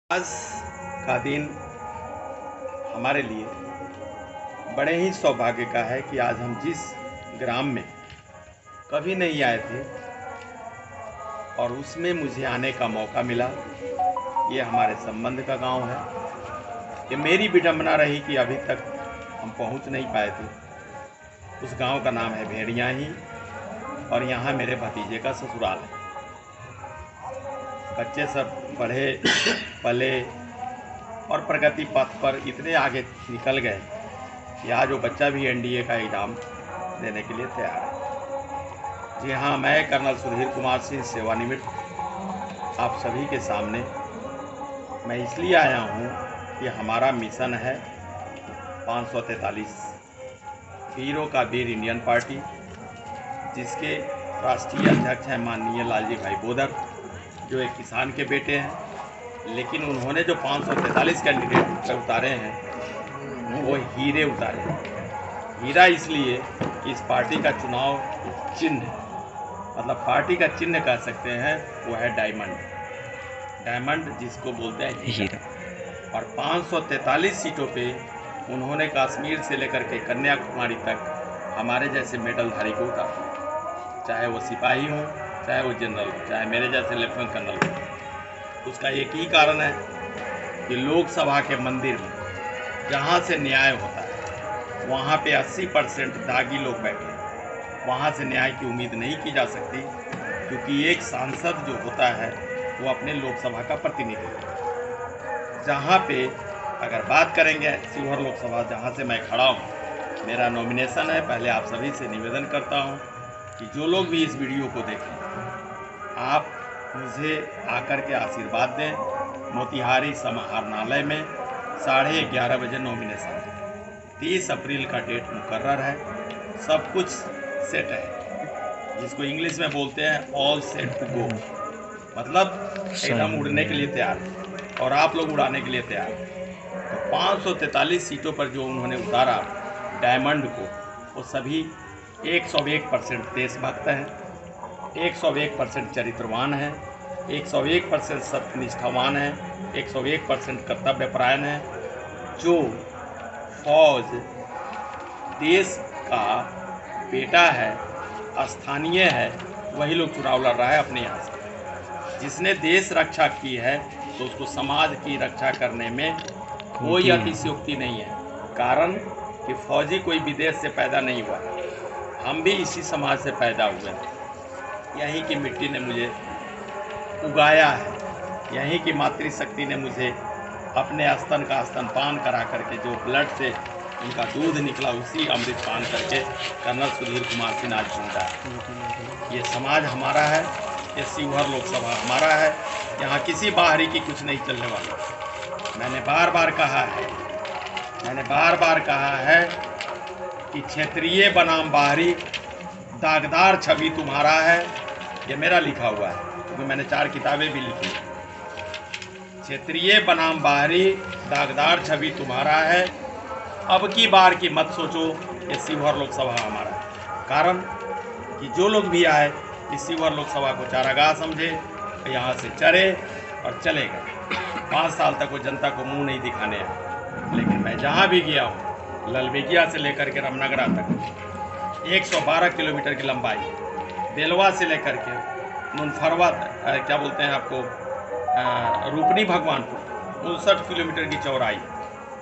आज का दिन हमारे लिए बड़े ही सौभाग्य का है कि आज हम जिस ग्राम में कभी नहीं आए थे और उसमें मुझे आने का मौका मिला, ये हमारे संबंध का गांव है। ये मेरी विडंबना रही कि अभी तक हम पहुंच नहीं पाए थे। उस गांव का नाम है भेड़िया ही और यहाँ मेरे भतीजे का ससुराल है। बच्चे सब पढ़े पले और प्रगति पथ पर इतने आगे निकल गए कि आज वो बच्चा भी एनडीए का एग्ज़ाम देने के लिए तैयार है। जी हाँ, मैं कर्नल सुधीर कुमार सिंह सेवानिवृत्त आप सभी के सामने मैं इसलिए आया हूँ कि हमारा मिशन है 543 वीरों का वीर इंडियन पार्टी, जिसके राष्ट्रीय अध्यक्ष हैं माननीय लालजी भाई बोदर, जो एक किसान के बेटे हैं। लेकिन उन्होंने जो 543 कैंडिडेट उतारे हैं वो हीरे उतारे हैं। हीरा इसलिए कि इस पार्टी का चुनाव चिन्ह, मतलब पार्टी का चिन्ह कह सकते हैं, वो है डायमंड जिसको बोलते हैं हीरा। और 543 सीटों पे उन्होंने कश्मीर से लेकर के कन्याकुमारी तक हमारे जैसे मेडलधारी को उतारा, चाहे वो सिपाही हों, चाहे वो जनरल हो, चाहे मेरे जैसे लेफ्टिनेंट कर्नल हो। उसका एक ही कारण है कि लोकसभा के मंदिर में जहाँ से न्याय होता है वहाँ पे 80% दागी लोग बैठे हैं। वहाँ से न्याय की उम्मीद नहीं की जा सकती, क्योंकि एक सांसद जो होता है वो अपने लोकसभा का प्रतिनिधि है। जहाँ पे अगर बात करेंगे शिवहर लोकसभा, जहाँ से मैं खड़ा हूँ, मेरा नॉमिनेशन है। पहले आप सभी से निवेदन करता हूँ कि जो लोग भी इस वीडियो को देखें, आप मुझे आकर के आशीर्वाद दें। मोतिहारी समाहरणालय में 11:30 बजे नॉमिनेशन है। 30 अप्रैल का डेट मुकर्रर है। सब कुछ सेट है, जिसको इंग्लिश में बोलते हैं ऑल सेट टू गो, मतलब एकदम उड़ने के लिए तैयार है और आप लोग उड़ाने के लिए तैयार हैं। तो 543 सीटों पर जो उन्होंने उतारा डायमंड को, वो सभी 101% देशभक्त हैं, 101% चरित्रवान है, 101% सत्यनिष्ठावान है, 101% कर्तव्यपरायण है। जो फौज देश का बेटा है, स्थानीय है, वही लोग चुनाव लड़ रहा है अपने यहाँ से। जिसने देश रक्षा की है तो उसको समाज की रक्षा करने में कोई अतिशयोक्ति नहीं है। कारण कि फौजी कोई विदेश से पैदा नहीं हुआ, हम भी इसी समाज से पैदा हुए हैं। यहीं की मिट्टी ने मुझे उगाया है, यहीं की मातृशक्ति ने मुझे अपने स्तन का स्तनपान करा करके, जो ब्लड से उनका दूध निकला, उसी अमृत पान करके कर्नल सुधीर कुमार सिंह आज जिंदा है। ये समाज हमारा है, ये शिवहर लोकसभा हमारा है। यहाँ किसी बाहरी की कुछ नहीं चलने वाला। मैंने बार बार कहा है कि क्षेत्रीय बनाम बाहरी, दागदार छवि तुम्हारा है। ये मेरा लिखा हुआ है, क्योंकि मैंने 4 किताबें भी लिखी। क्षेत्रीय बनाम बाहरी, दागदार छवि तुम्हारा है। अब की बार की मत सोचो, ये शिवहर लोकसभा हमारा है। कारण कि जो लोग भी आए इस शिवहर लोकसभा को चारागाह समझे, यहाँ से चरे और चले गए। 5 साल तक वो जनता को मुंह नहीं दिखाने आए। लेकिन मैं जहाँ भी गया हूँ, ललबेगिया से लेकर के रामनगरा तक 112 किलोमीटर की लंबाई, बेलवा से लेकर के मुनफरवा, क्या बोलते हैं आपको, रूपनी भगवानपुर, 59 किलोमीटर की चौड़ाई,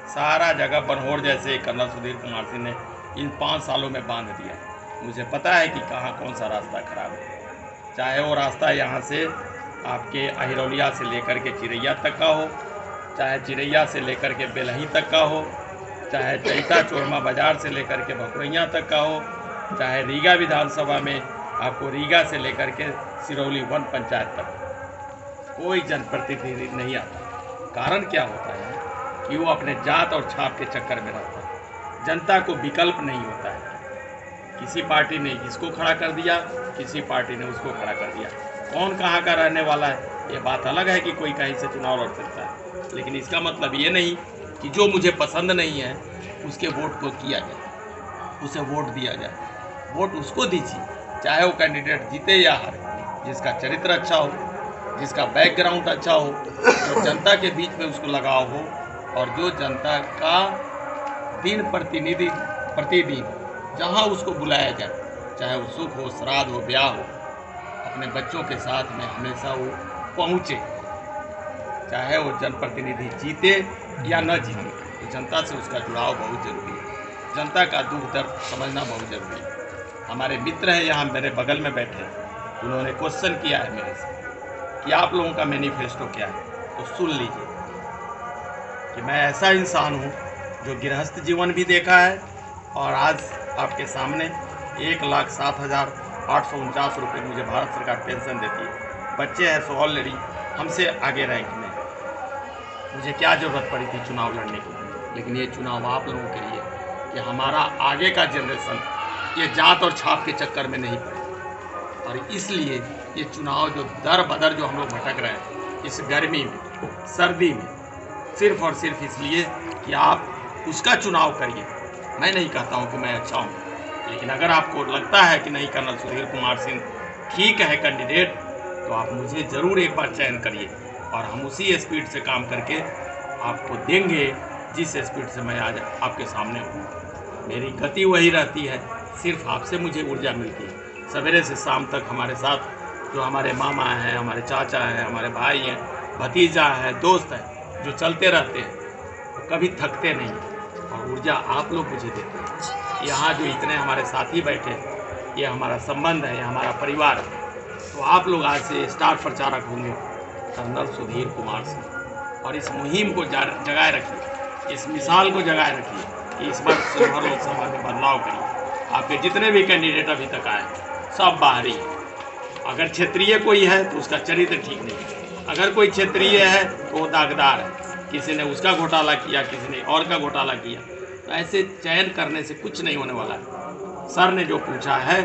सारा जगह बनहोर जैसे कर्नल सुधीर कुमार सिंह ने इन 5 सालों में बांध दिया। मुझे पता है कि कहाँ कौन सा रास्ता खराब है, चाहे वो रास्ता यहाँ से आपके अहिरौलिया से लेकर के चिरैया तक का हो, चाहे चिरैया से लेकर के बेलही तक का हो, चाहे चैता चोरमा बाजार से लेकर के भकुरैया तक का हो, चाहे रीगा विधानसभा में आपको रीगा से लेकर के सिरौली वन पंचायत तक कोई जनप्रतिनिधि नहीं आता। कारण क्या होता है कि वो अपने जात और छाप के चक्कर में रहता है। जनता को विकल्प नहीं होता है। किसी पार्टी ने इसको खड़ा कर दिया, किसी पार्टी ने उसको खड़ा कर दिया। कौन कहाँ का रहने वाला है, ये बात अलग है कि कोई कहीं से चुनाव लड़ सकता है, लेकिन इसका मतलब ये नहीं कि जो मुझे पसंद नहीं है उसके वोट को किया जाए, उसे वोट दिया जाए। वोट उसको दीजिए, चाहे वो कैंडिडेट जीते या हारे, जिसका चरित्र अच्छा हो, जिसका बैकग्राउंड अच्छा हो, जो जनता के बीच में उसको लगाव हो और जो जनता का दिन प्रतिदिन जहाँ उसको बुलाया जाए, चाहे वो सुख हो, श्राद्ध हो, ब्याह हो, अपने बच्चों के साथ में हमेशा वो पहुँचे, चाहे वो जनप्रतिनिधि जीते या न जीते। तो जनता से उसका जुड़ाव बहुत जरूरी है, जनता का दुख दर्द समझना बहुत जरूरी है। हमारे मित्र हैं यहाँ मेरे बगल में बैठे हैं, उन्होंने क्वेश्चन किया है मेरे से कि आप लोगों का मैनिफेस्टो क्या है, तो सुन लीजिए कि मैं ऐसा इंसान हूँ जो गृहस्थ जीवन भी देखा है और आज आपके सामने 1,07,849 रुपये मुझे भारत सरकार पेंशन देती है। बच्चे हैं सो ऑलरेडी हमसे आगे रैंक में। मुझे क्या ज़रूरत पड़ी थी चुनाव लड़ने की, लेकिन ये चुनाव आप लोगों के लिए कि हमारा आगे का जनरेशन ये जात और छाप के चक्कर में नहीं पड़े। और इसलिए ये चुनाव जो दर बदर जो हम लोग भटक रहे हैं इस गर्मी में, सर्दी में, सिर्फ और सिर्फ इसलिए कि आप उसका चुनाव करिए। मैं नहीं कहता हूँ कि मैं अच्छा हूँ, लेकिन अगर आपको लगता है कि नहीं कर्नल सुधीर कुमार सिंह ठीक है कैंडिडेट, तो आप मुझे ज़रूर एक बार चयन करिए और हम उसी स्पीड से काम करके आपको देंगे जिस स्पीड से मैं आज आपके सामने हूँ। मेरी गति वही रहती है, सिर्फ आपसे मुझे ऊर्जा मिलती है। सवेरे से शाम तक हमारे साथ जो हमारे मामा हैं, हमारे चाचा हैं, हमारे भाई हैं, भतीजा है, दोस्त हैं, जो चलते रहते हैं, वो कभी थकते नहीं और ऊर्जा आप लोग मुझे देते हैं। यहाँ जो इतने हमारे साथी बैठे हैं, ये हमारा संबंध है, ये हमारा परिवार है। तो आप लोग आज से स्टार प्रचारक होंगे कर्नल सुधीर कुमार सिंह, और इस मुहिम को जगाए रखिए, इस मिसाल को जगाए रखिए कि इस बार सिल्वर लोकसभा में बदलाव करिए। आपके जितने भी कैंडिडेट अभी तक आए सब बाहरी है। अगर क्षेत्रीय कोई है तो उसका चरित्र ठीक नहीं है, अगर कोई क्षेत्रीय है तो वो दागदार है, किसी ने उसका घोटाला किया, किसी ने और का घोटाला किया। तो ऐसे चयन करने से कुछ नहीं होने वाला है। सर ने जो पूछा है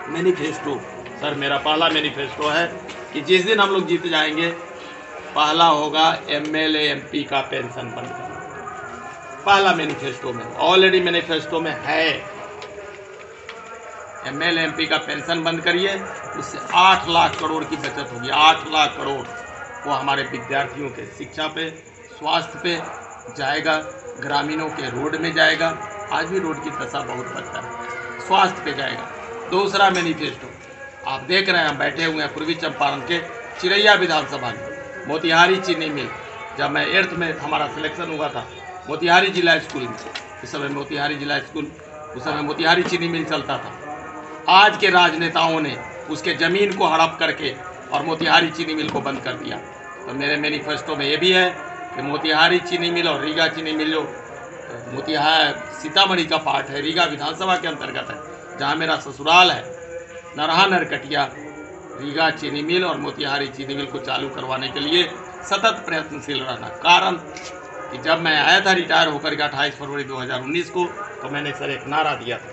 मैनिफेस्टो, सर मेरा पहला मैनिफेस्टो है कि जिस दिन हम लोग जीत जाएंगे पहला होगा MLA MP का पेंशन बंद करना। पहला मैनिफेस्टो में ऑलरेडी मैनिफेस्टो में है, MLA MP का पेंशन बंद करिए, उससे 8 लाख करोड़ की बचत होगी। 8 लाख करोड़ वो हमारे विद्यार्थियों के शिक्षा पे, स्वास्थ्य पे जाएगा, ग्रामीणों के रोड में जाएगा। आज भी रोड की दशा बहुत बदतर है, स्वास्थ्य पे जाएगा। दूसरा मैनिफेस्टो आप देख रहे हैं, हम बैठे हुए हैं पूर्वी चंपारण के चिरैया विधानसभा में, मोतिहारी चीनी मिल। जब मैं 8th में हमारा सिलेक्शन हुआ था मोतिहारी जिला स्कूल में, उस समय मोतिहारी जिला स्कूल, उस समय मोतिहारी चीनी मिल चलता था। आज के राजनेताओं ने उसके ज़मीन को हड़प करके और मोतिहारी चीनी मिल को बंद कर दिया। तो मेरे मैनिफेस्टो में ये भी है कि मोतिहारी चीनी मिल और रीगा चीनी मिल, जो मोतिहारी सीतामढ़ी का पार्ट है, रीगा विधानसभा के अंतर्गत है, जहाँ मेरा ससुराल है, नरहा नरकटिया, रीगा चीनी मिल और मोतिहारी चीनी मिल को चालू करवाने के लिए सतत प्रयत्नशील रहना। कारण कि जब मैं आया था रिटायर होकर के 28 फरवरी 2019 को, तो मैंने सर एक नारा दिया था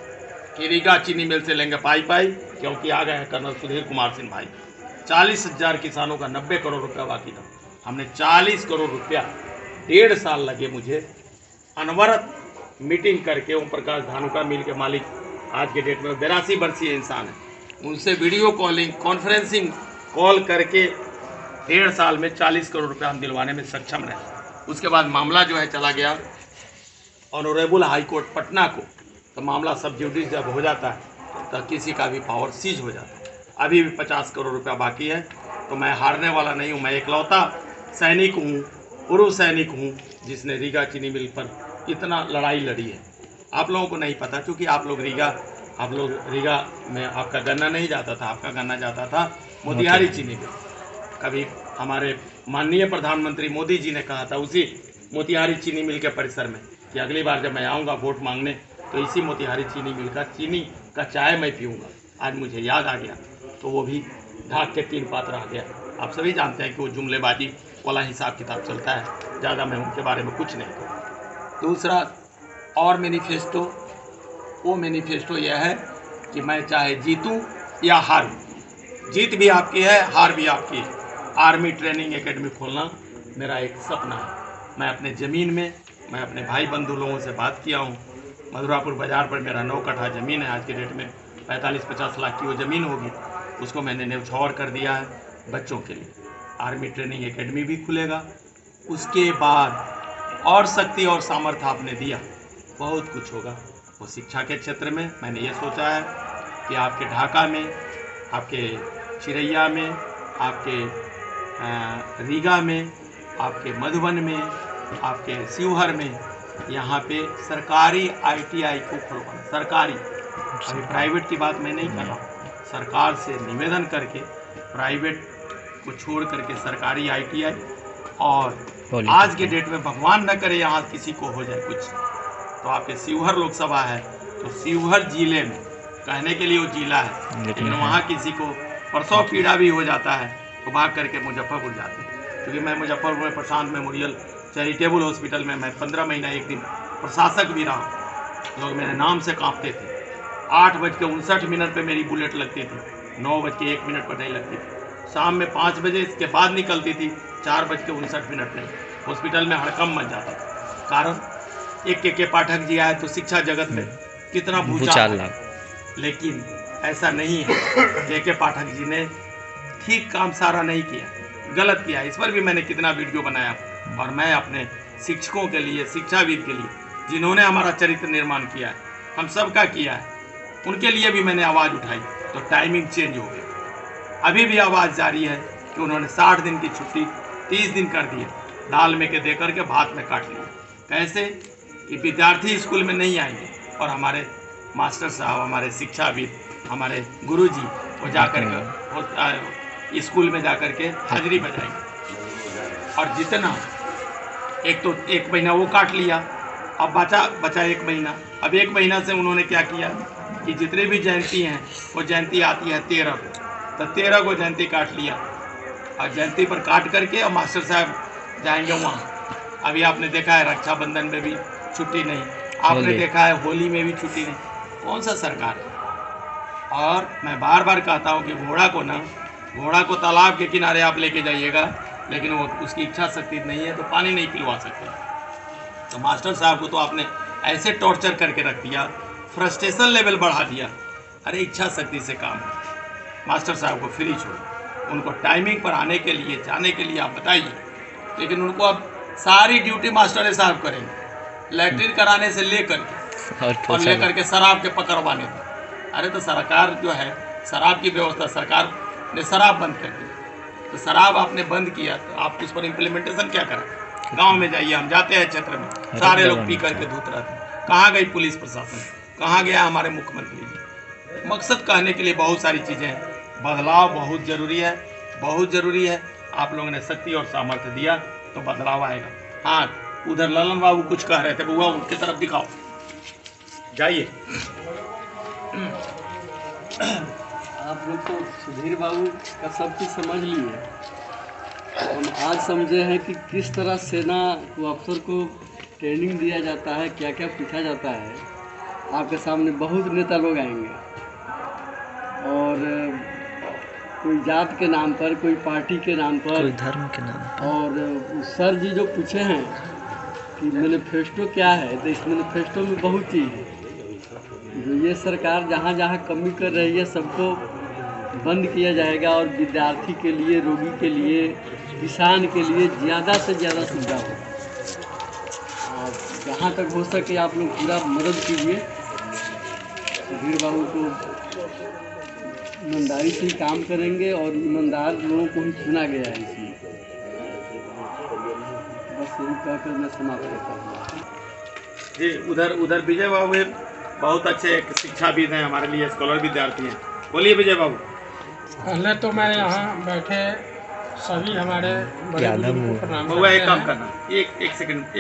कि रीगा चीनी मिल से लेंगे पाई पाई, क्योंकि आ गए हैं कर्नल सुधीर कुमार सिंह भाई। 40,000 किसानों का 90 करोड़ रुपया बाकी था, हमने 40 करोड़ रुपया 1.5 साल लगे मुझे अनवरत मीटिंग करके। ओम प्रकाश धानुका मिल के मालिक आज के डेट में 82 वर्षीय इंसान है, उनसे वीडियो कॉलिंग, कॉन्फ्रेंसिंग कॉल करके 1.5 साल में 40 करोड़ रुपया हम दिलवाने में सक्षम रहे। उसके बाद मामला जो है चला गया ऑनरेबल हाई कोर्ट पटना को। तो मामला सब जुडिस जब हो जाता है तो किसी का भी पावर सीज हो जाता है। अभी भी 50 करोड़ रुपया बाकी है। तो मैं हारने वाला नहीं हूँ, मैं एकलौता सैनिक हूँ, पूर्व सैनिक हूँ जिसने रीगा चीनी मिल पर इतना लड़ाई लड़ी है। आप लोगों को नहीं पता, क्योंकि आप लोग रीगा में आपका गन्ना नहीं जाता था, आपका गन्ना जाता था मोतिहारी चीनी मिल। कभी हमारे माननीय प्रधानमंत्री मोदी जी ने कहा था उसी मोतिहारी चीनी मिल के परिसर में कि अगली बार जब मैं आऊँगा वोट मांगने तो इसी मोतिहारी चीनी मिल का चीनी का चाय मैं पीऊँगा। आज मुझे याद आ गया, तो वो भी ढाक के 3 पात रह गया। आप सभी जानते हैं कि वो जुमलेबाजी वाला हिसाब किताब चलता है, ज़्यादा मैं उनके बारे में कुछ नहीं कहूँ। दूसरा और मैनिफेस्टो, वो मैनिफेस्टो यह है कि मैं चाहे जीतूँ या हारूँ, जीत भी आपकी है, हार भी आपकी है। आर्मी ट्रेनिंग एकेडमी खोलना मेरा एक सपना है। मैं अपने ज़मीन में, मैं अपने भाई बंधु लोगों से बात किया हूँ। मधुरापुर बाज़ार पर मेरा 9 कट्ठा ज़मीन है, आज के डेट में 45-50 लाख की वो ज़मीन होगी, उसको मैंने न्यौछावर कर दिया है बच्चों के लिए। आर्मी ट्रेनिंग एकेडमी भी खुलेगा। उसके बाद और शक्ति और सामर्थ्य आपने दिया, बहुत कुछ होगा। वो शिक्षा के क्षेत्र में मैंने ये सोचा है कि आपके ढाका में, आपके चिरैया में, आपके रीगा में, आपके मधुबन में, आपके शिवहर में, यहाँ पे सरकारी ITI को खुलवाना। सरकारी, अभी प्राइवेट की बात मैं नहीं कर रहा हूँ, सरकार से निवेदन करके प्राइवेट को छोड़ करके सरकारी ITI। और आज के डेट में भगवान न करे यहाँ किसी को हो जाए कुछ, तो आपके शिवहर लोकसभा है, तो शिवहर जिले में, कहने के लिए वो जिला है, लेकिन वहाँ किसी को प्रसव पीड़ा भी हो जाता है तो भाग करके मुजफ्फरपुर जाते हैं। क्योंकि मैं मुजफ्फरपुर में प्रशांत मेमोरियल चैरिटेबल हॉस्पिटल में मैं 15 महीना एक दिन प्रशासक भी रहा। लोग मेरे नाम से कांपते थे। 8:59 पे मेरी बुलेट लगती थी, 9:01 पर नहीं लगती थी। शाम में 5 बजे इसके बाद निकलती थी, 4:59 में हॉस्पिटल में हड़कंप मच जाता था। कारण एक के पाठक जी आए तो शिक्षा जगत में कितना भूचाल, लेकिन ऐसा नहीं है। के पाठक जी ने ठीक काम सारा नहीं किया, गलत किया। इस पर भी मैंने कितना वीडियो बनाया। और मैं अपने शिक्षकों के लिए, शिक्षाविद के लिए, जिन्होंने हमारा चरित्र निर्माण किया है, हम सब का किया है, उनके लिए भी मैंने आवाज़ उठाई। तो टाइमिंग चेंज हो गई। अभी भी आवाज़ जारी है कि उन्होंने 60 दिन की छुट्टी 30 दिन कर दी, दाल में के दे करके भात में काट लिया। कैसे कि विद्यार्थी स्कूल में नहीं आएंगे और हमारे मास्टर साहब, हमारे शिक्षाविद, हमारे गुरुजी वो जाकर के स्कूल में जाकर के हाजिरी बजाएंगे। और जितना एक महीना वो काट लिया, अब बचा 1 महीना। अब 1 महीना से उन्होंने क्या किया कि जितने भी जयंती हैं वो जयंती आती है 13 को, तो 13 को जयंती काट लिया। और जयंती पर काट करके और मास्टर साहब जाएंगे वहाँ। अभी आपने देखा है रक्षाबंधन में भी छुट्टी नहीं, आपने देखा है होली में भी छुट्टी नहीं। कौन सा सरकार है? और मैं बार बार कहता हूँ कि घोड़ा को तालाब के किनारे आप लेके जाइएगा, लेकिन वो उसकी इच्छा शक्ति नहीं है तो पानी नहीं पिलवा सकते। तो मास्टर साहब को तो आपने ऐसे टॉर्चर करके रख दिया, फ्रस्ट्रेशन लेवल बढ़ा दिया। अरे इच्छा शक्ति से काम है। मास्टर साहब को फ्री छोड़ो, उनको टाइमिंग पर आने के लिए, जाने के लिए आप बताइए। लेकिन उनको अब सारी ड्यूटी मास्टर साहब करेंगे, लैट्रिन कराने से लेकर और लेकर के शराब के पकड़वाने तक। अरे तो सरकार जो है, शराब की व्यवस्था सरकार ने शराब बंद कर दी, तो शराब आपने बंद किया तो आप उस पर इम्प्लीमेंटेशन क्या करें? गांव में जाइए, हम जाते हैं क्षेत्र में, सारे लोग पी करके धूत रहते हैं। कहाँ गई पुलिस प्रशासन? कहाँ गया हमारे मुख्यमंत्री जी? मकसद कहने के लिए बहुत सारी चीज़ें हैं। बदलाव बहुत ज़रूरी है, बहुत ज़रूरी है। आप लोगों ने शक्ति और सामर्थ्य दिया तो बदलाव आएगा। हाँ, उधर ललन बाबू कुछ कह रहे थे, बुआ उनकी तरफ दिखाओ, जाइए। आप लोग तो सुधीर बाबू का सब कुछ समझ लिए। हम आज समझे हैं कि किस तरह सेना को अफसर को ट्रेनिंग दिया जाता है, क्या क्या पूछा जाता है। आपके सामने बहुत नेता लोग आएंगे और कोई जात के नाम पर, कोई पार्टी के नाम पर, कोई धर्म के नाम पर। और सर जी जो पूछे हैं कि मैनिफेस्टो क्या है, तो इस मैनिफेस्टो में बहुत चीज़ है। जो ये सरकार जहाँ जहाँ कमी कर रही है सबको बंद किया जाएगा और विद्यार्थी के लिए, रोगी के लिए, किसान के लिए ज़्यादा से ज़्यादा सुविधा हो। और जहाँ तक हो सके आप लोग पूरा मदद कीजिए। सुधीर बाबू को ईमानदारी से ही काम करेंगे और ईमानदार लोगों को ही चुना गया है इसलिए। बस यही कहकर मैं समाप्त करता हूँ। जी, उधर विजय बाबू बहुत अच्छे एक शिक्षाविद हैं, हमारे लिए स्कॉलर विद्यार्थी हैं। बोलिए विजय बाबू। पहले तो मैं यहाँ बैठे सभी हमारे बड़े बुजुर्गों को प्रणाम करते हैं। एक काम करना, एक सेकंड।